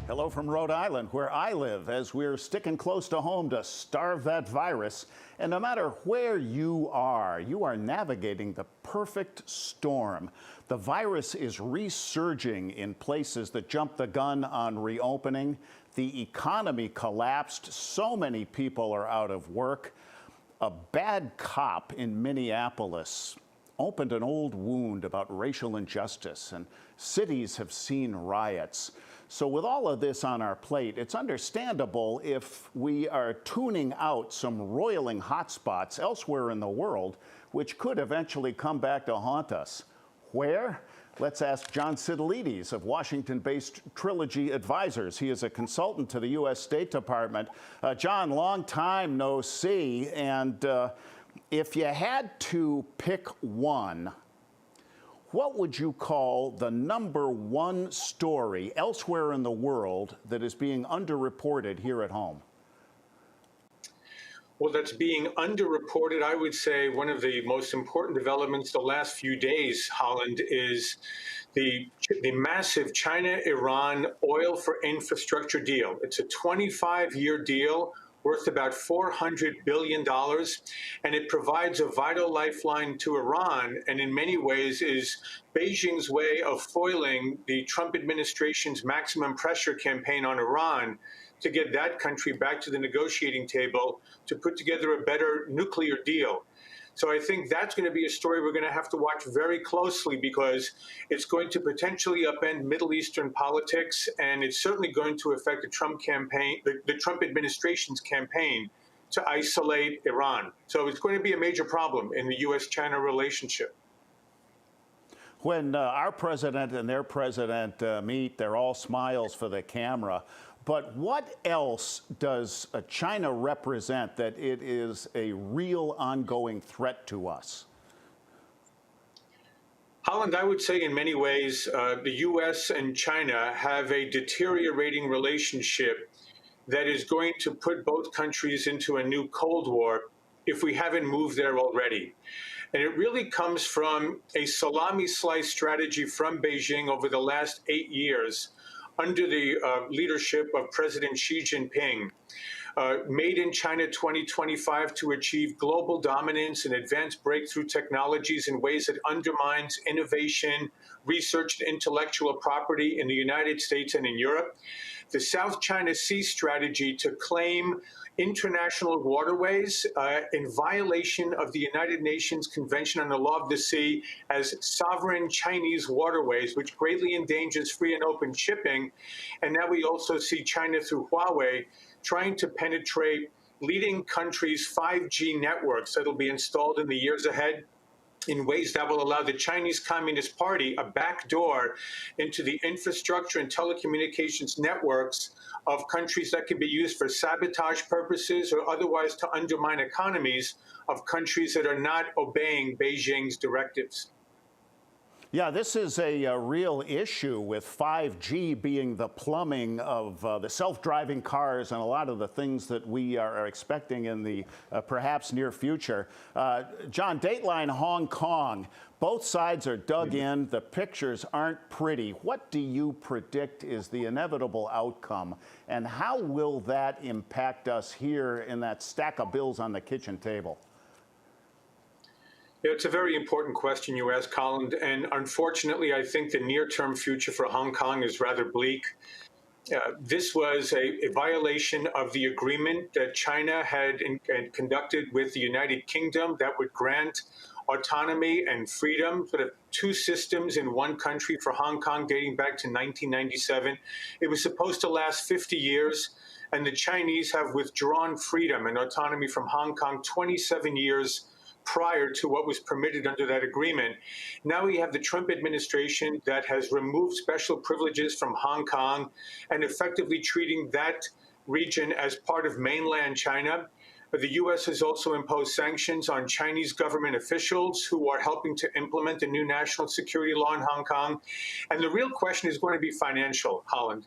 Hello from Rhode Island, where I live, as we're sticking close to home to starve that virus. And no matter where you are navigating the perfect storm. The virus is resurging in places that jumped the gun on reopening. The economy collapsed. So many people are out of work. A bad cop in Minneapolis opened an old wound about racial injustice, and cities have seen riots. So with all of this on our plate, it's understandable if we are tuning out some roiling hotspots elsewhere in the world, which could eventually come back to haunt us. Where? Let's ask John Sitilides of Washington-based Trilogy Advisors. He is a consultant to the U.S. State Department. John, long time no see, and if you had to pick one, what would you call the #1 story elsewhere in the world that is being underreported here at home? Well, that's being underreported. I would say one of the most important developments the last few days, Holland, is the massive China-Iran oil for infrastructure deal. It's a 25-year deal worth about $400 billion, and it provides a vital lifeline to Iran, and in many ways is Beijing's way of foiling the Trump administration's maximum pressure campaign on Iran to get that country back to the negotiating table to put together a better nuclear deal. So I think that's going to be a story we're going to have to watch very closely, because it's going to potentially upend Middle Eastern politics, and it's certainly going to affect the Trump campaign, the Trump administration's campaign to isolate Iran. So it's going to be a major problem in the U.S.-China relationship. When our president and their president meet, they're all smiles for the camera. But what else does China represent that it is a real ongoing threat to us? Holland, I would say in many ways, the U.S. and China have a deteriorating relationship that is going to put both countries into a new Cold War if we haven't moved there already. And it really comes from a salami slice strategy from Beijing over the last 8 years under the leadership of President Xi Jinping. Made in China 2025 to achieve global dominance and advance breakthrough technologies in ways that undermines innovation, research, and intellectual property in the United States and in Europe. The South China Sea strategy to claim international waterways in violation of the United Nations Convention on the Law of the Sea as sovereign Chinese waterways, which greatly endangers free and open shipping. And now we also see China through Huawei trying to penetrate leading countries' 5G networks that will be installed in the years ahead in ways that will allow the Chinese Communist Party a backdoor into the infrastructure and telecommunications networks of countries that can be used for sabotage purposes or otherwise to undermine economies of countries that are not obeying Beijing's directives. Yeah, this is a real issue, with 5G being the plumbing of the self-driving cars and a lot of the things that we are expecting in the perhaps near future. John, Dateline Hong Kong, both sides are dug in. The pictures aren't pretty. What do you predict is the inevitable outcome, and how will that impact us here in that stack of bills on the kitchen table? Yeah, it's a very important question you ask, Colin, and unfortunately, I think the near-term future for Hong Kong is rather bleak. This was a violation of the agreement that China had conducted with the United Kingdom that would grant autonomy and freedom, sort of two systems in one country for Hong Kong dating back to 1997. It was supposed to last 50 years, and the Chinese have withdrawn freedom and autonomy from Hong Kong 27 years prior to what was permitted under that agreement. Now we have the Trump administration that has removed special privileges from Hong Kong and effectively treating that region as part of mainland China. The U.S. has also imposed sanctions on Chinese government officials who are helping to implement the new national security law in Hong Kong. And the real question is going to be financial, Holland.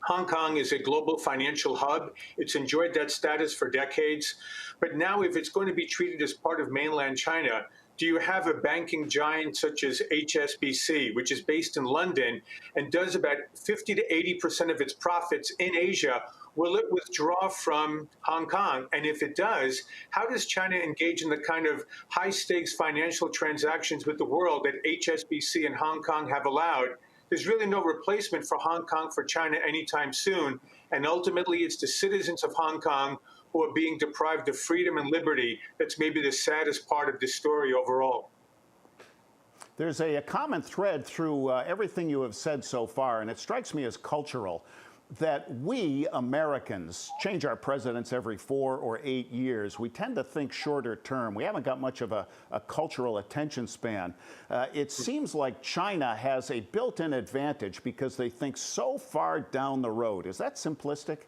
Hong Kong is a global financial hub. It's enjoyed that status for decades. But now, if it's going to be treated as part of mainland China, do you have a banking giant such as HSBC, which is based in London and does about 50 to 80% of its profits in Asia? Will it withdraw from Hong Kong? And if it does, how does China engage in the kind of high stakes financial transactions with the world that HSBC and Hong Kong have allowed? There's really no replacement for Hong Kong for China anytime soon. And ultimately, it's the citizens of Hong Kong who are being deprived of freedom and liberty that's maybe the saddest part of this story overall. There's a common thread through everything you have said so far, and it strikes me as cultural, that we Americans change our presidents every 4 or 8 years. We tend to think shorter term. We haven't got much of a cultural attention span. It seems like China has a built-in advantage because they think so far down the road. Is that simplistic?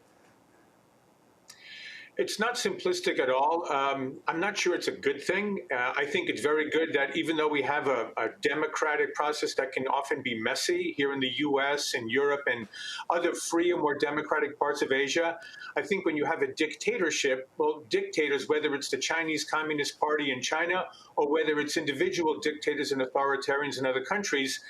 It's not simplistic at all. I'm not sure it's a good thing. I think it's very good that even though we have a democratic process that can often be messy here in the US and Europe and other free and more democratic parts of Asia, I think when you have a dictatorship, well, dictators, whether it's the Chinese Communist Party in China or whether it's individual dictators and authoritarians in other countries,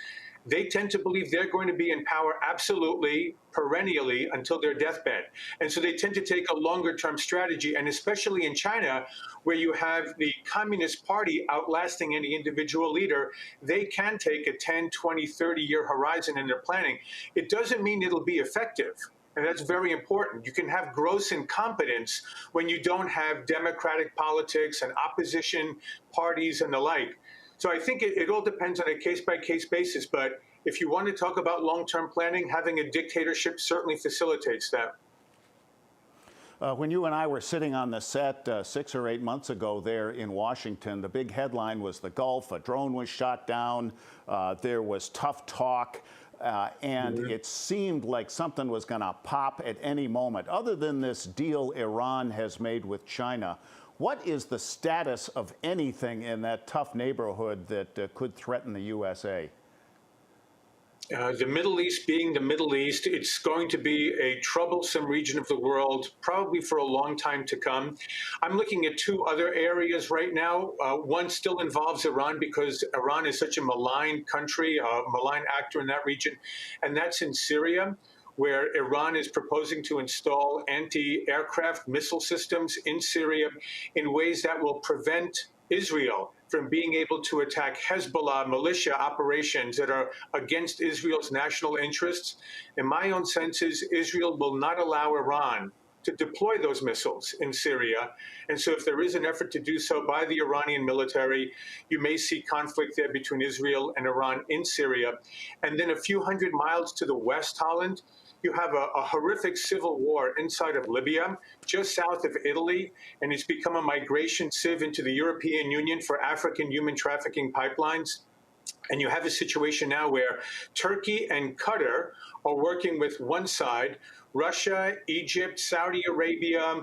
they tend to believe they're going to be in power absolutely, perennially, until their deathbed. And so they tend to take a longer-term strategy, and especially in China, where you have the Communist Party outlasting any individual leader, they can take a 10, 20, 30-year horizon in their planning. It doesn't mean it'll be effective. And that's very important. You can have gross incompetence when you don't have democratic politics and opposition parties and the like. So I think it all depends on a case-by-case basis. But if you want to talk about long-term planning, having a dictatorship certainly facilitates that. When you and I were sitting on the set 6 or 8 months ago there in Washington, the big headline was the Gulf. A drone was shot down. There was tough talk. And it seemed like something was going to pop at any moment. Other than this deal Iran has made with China, what is the status of anything in that tough neighborhood that could threaten the USA? The Middle East being the Middle East, it's going to be a troublesome region of the world, probably for a long time to come. I'm looking at 2 other areas right now. One still involves Iran because Iran is such a maligned country, a malign actor in that region, and that's in Syria, where Iran is proposing to install anti-aircraft missile systems in Syria in ways that will prevent Israel from being able to attack Hezbollah militia operations that are against Israel's national interests. And my own sense is Israel will not allow Iran to deploy those missiles in Syria. And so if there is an effort to do so by the Iranian military, you may see conflict there between Israel and Iran in Syria. And then a few hundred miles to the west, Holland, you have a horrific civil war inside of Libya, just south of Italy, and it's become a migration sieve into the European Union for African human trafficking pipelines. And you have a situation now where Turkey and Qatar are working with one side, Russia, Egypt, Saudi Arabia,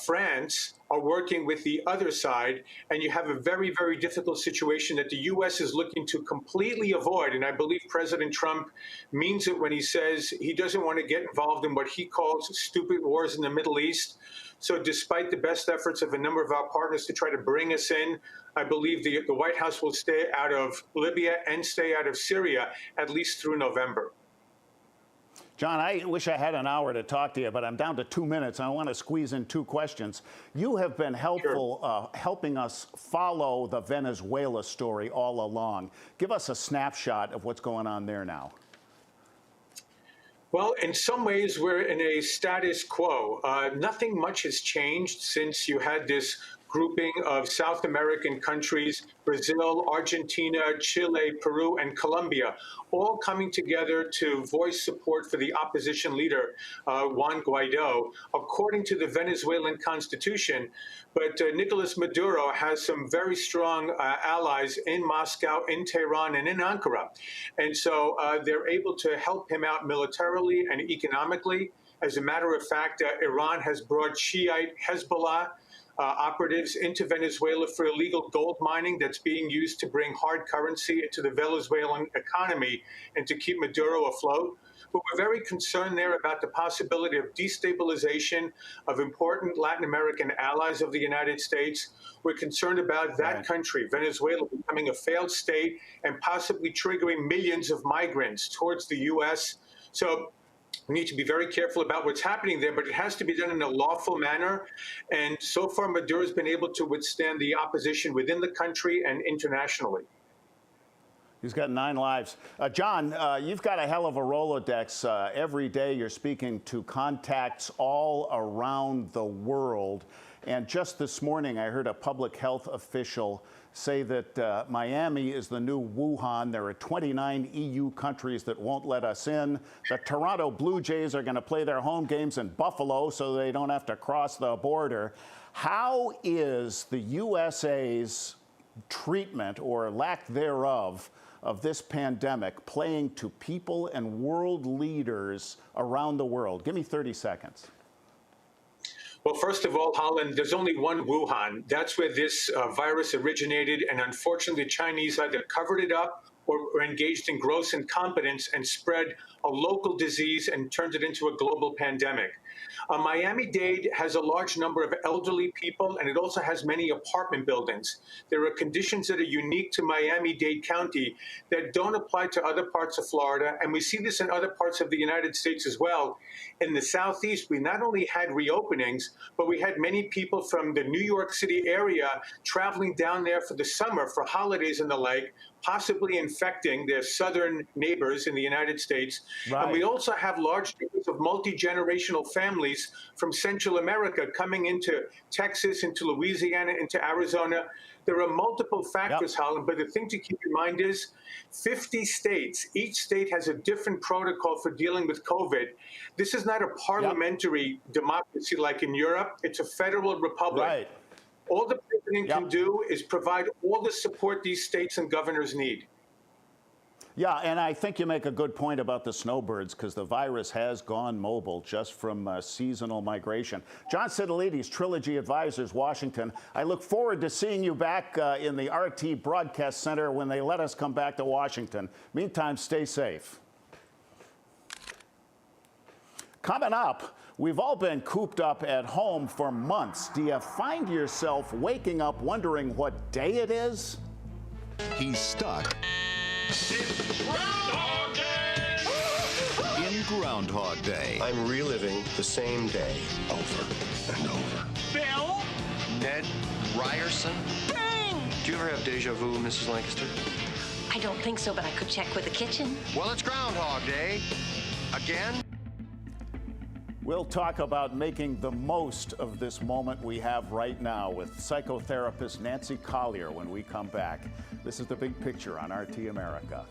France are working with the other side, and you have a very, very difficult situation that the U.S. is looking to completely avoid. And I believe President Trump means it when he says he doesn't want to get involved in what he calls stupid wars in the Middle East. So despite the best efforts of a number of our partners to try to bring us in, I believe the White House will stay out of Libya and stay out of Syria, at least through November. John, I wish I had an hour to talk to you, but I'm down to 2 minutes. I want to squeeze in 2 questions. You have been helpful helping us follow the Venezuela story all along. Give us a snapshot of what's going on there now. Well, in some ways, we're in a status quo. Nothing much has changed since you had this grouping of South American countries, Brazil, Argentina, Chile, Peru, and Colombia, all coming together to voice support for the opposition leader, Juan Guaido, according to the Venezuelan constitution. But Nicolas Maduro has some very strong allies in Moscow, in Tehran, and in Ankara. And so they're able to help him out militarily and economically. As a matter of fact, Iran has brought Shiite Hezbollah operatives into Venezuela for illegal gold mining that's being used to bring hard currency into the Venezuelan economy and to keep Maduro afloat. But we're very concerned there about the possibility of destabilization of important Latin American allies of the United States. We're concerned about that country, Venezuela, becoming a failed state and possibly triggering millions of migrants towards the U.S. So we need to be very careful about what's happening there, but it has to be done in a lawful manner. And so far, Maduro has been able to withstand the opposition within the country and internationally. He's got 9 lives. John, you've got a hell of a Rolodex. Every day you're speaking to contacts all around the world. And just this morning, I heard a public health official say that Miami is the new Wuhan. There are 29 EU countries that won't let us in. The Toronto Blue Jays are going to play their home games in Buffalo so they don't have to cross the border. How is the USA's treatment or lack thereof of this pandemic playing to people and world leaders around the world? Give me 30 seconds. Well, first of all, Holland, there's only one Wuhan. That's where this virus originated. And unfortunately, the Chinese either covered it up or engaged in gross incompetence and spread a local disease and turned it into a global pandemic. Miami-Dade has a large number of elderly people, and it also has many apartment buildings. There are conditions that are unique to Miami-Dade County that don't apply to other parts of Florida, and we see this in other parts of the United States as well. In the Southeast, we not only had reopenings, but we had many people from the New York City area traveling down there for the summer, for holidays and the like, possibly infecting their southern neighbors in the United States. Right. And we also have large numbers of multi-generational families from Central America coming into Texas, into Louisiana, into Arizona. There are multiple factors, Holland, but the thing to keep in mind is 50 states, each state has a different protocol for dealing with COVID. This is not a parliamentary democracy like in Europe. It's a federal republic. Right. All the president can do is provide all the support these states and governors need. Yeah, and I think you make a good point about the snowbirds because the virus has gone mobile just from seasonal migration. John Sitilides, Trilogy Advisors, Washington. I look forward to seeing you back in the RT Broadcast Center when they let us come back to Washington. Meantime, stay safe. Coming up, we've all been cooped up at home for months. Do you find yourself waking up wondering what day it is? He's stuck Groundhog Day! in Groundhog Day. I'm reliving the same day over and over. Bill? Ned Ryerson? Bing! Do you ever have deja vu, Mrs. Lancaster? I don't think so, but I could check with the kitchen. Well, it's Groundhog Day. Again? We'll talk about making the most of this moment we have right now with psychotherapist Nancy Collier when we come back. This is The Big Picture on RT America.